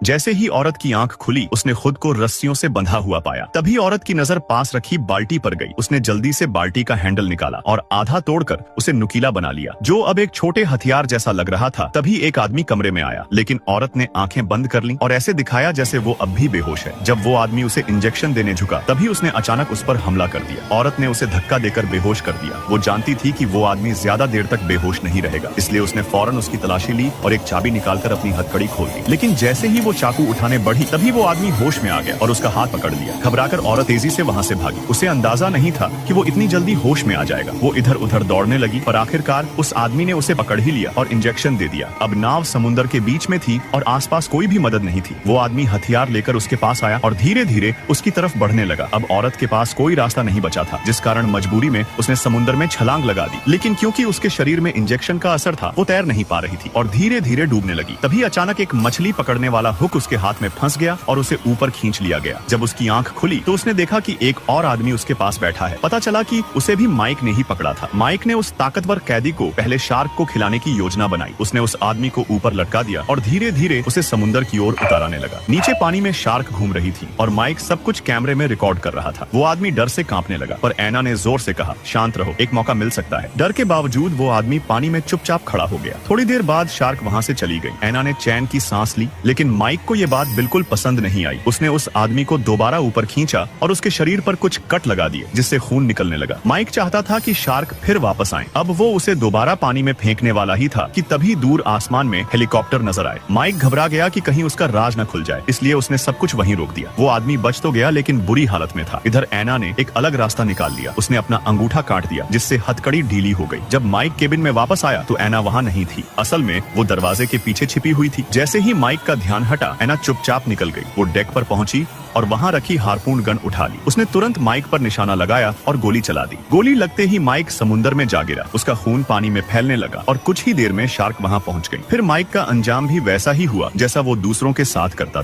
जैसे ही औरत की आंख खुली, उसने खुद को रस्सियों से बंधा हुआ पाया। तभी औरत की नजर पास रखी बाल्टी पर गई। उसने जल्दी से बाल्टी का हैंडल निकाला और आधा तोड़कर उसे नुकीला बना लिया, जो अब एक छोटे हथियार जैसा लग रहा था। तभी एक आदमी कमरे में आया, लेकिन औरत ने आंखें बंद कर लीं और ऐसे दिखाया जैसे वो अब भी बेहोश है। जब वो आदमी उसे इंजेक्शन देने झुका, तभी उसने अचानक उस पर हमला कर दिया। औरत ने उसे धक्का देकर बेहोश कर दिया। वो जानती थी कि वो आदमी ज्यादा देर तक बेहोश नहीं रहेगा, इसलिए उसने फौरन उसकी तलाशी ली और एक चाबी निकालकर अपनी हथकड़ी खोल दी। लेकिन जैसे ही वो चाकू उठाने बढ़ी, तभी वो आदमी होश में आ गया और उसका हाथ पकड़ लिया। घबराकर औरत तेजी से वहां से भागी। उसे अंदाजा नहीं था कि वो इतनी जल्दी होश में आ जाएगा। वो इधर उधर दौड़ने लगी, पर आखिरकार उस आदमी ने उसे पकड़ ही लिया और इंजेक्शन दे दिया। अब नाव समुद्र के बीच में थी और आसपास कोई भी मदद नहीं थी। वो आदमी हथियार लेकर उसके पास आया और धीरे धीरे उसकी तरफ बढ़ने लगा। अब औरत के पास कोई रास्ता नहीं बचा था, जिस कारण मजबूरी में उसने समुद्र में छलांग लगा दी। लेकिन क्योंकि उसके शरीर में इंजेक्शन का असर था, वो तैर नहीं पा रही थी और धीरे धीरे डूबने लगी। तभी अचानक एक मछली पकड़ने वाला हुक उसके हाथ में फंस गया और उसे ऊपर खींच लिया गया। जब उसकी आंख खुली तो उसने देखा कि एक और आदमी उसके पास बैठा है। पता चला कि उसे भी माइक ने ही पकड़ा था। माइक ने उस ताकतवर कैदी को पहले शार्क को खिलाने की योजना बनाई। उसने उस आदमी को ऊपर लटका दिया और धीरे धीरे उसे समुद्र की ओर उतारने लगा। नीचे पानी में शार्क घूम रही थी और माइक सब कुछ कैमरे में रिकॉर्ड कर रहा था। वो आदमी डर से कांपने लगा, पर ऐना ने जोर से कहा, शांत रहो, एक मौका मिल सकता है। डर के बावजूद वो आदमी पानी में चुपचाप खड़ा हो गया। थोड़ी देर बाद शार्क वहाँ से चली गई। ऐना ने चैन की सांस ली, लेकिन माइक को ये बात बिल्कुल पसंद नहीं आई। उसने उस आदमी को दोबारा ऊपर खींचा और उसके शरीर पर कुछ कट लगा दिए, जिससे खून निकलने लगा। माइक चाहता था कि शार्क फिर वापस आए। अब वो उसे दोबारा पानी में फेंकने वाला ही था कि तभी दूर आसमान में हेलीकॉप्टर नजर आए। माइक घबरा गया कि कहीं उसका राज न खुल जाए, इसलिए उसने सब कुछ वहीं रोक दिया। वो आदमी बच तो गया, लेकिन बुरी हालत में था। इधर ऐना ने एक अलग रास्ता निकाल लिया। उसने अपना अंगूठा काट दिया, जिससे हथकड़ी ढीली हो गई। जब माइक केबिन में वापस आया तो ऐना वहाँ नहीं थी। असल में वो दरवाजे के पीछे छिपी हुई थी। जैसे ही माइक का ध्यान हटा, ऐना चुपचाप निकल गई। वो डेक पर पहुंची और वहां रखी हार्पून गन उठा ली। उसने तुरंत माइक पर निशाना लगाया और गोली चला दी। गोली लगते ही माइक समुद्र में जा गिरा। उसका खून पानी में फैलने लगा और कुछ ही देर में शार्क वहां पहुंच गई। फिर माइक का अंजाम भी वैसा ही हुआ जैसा वो दूसरों के साथ करता था।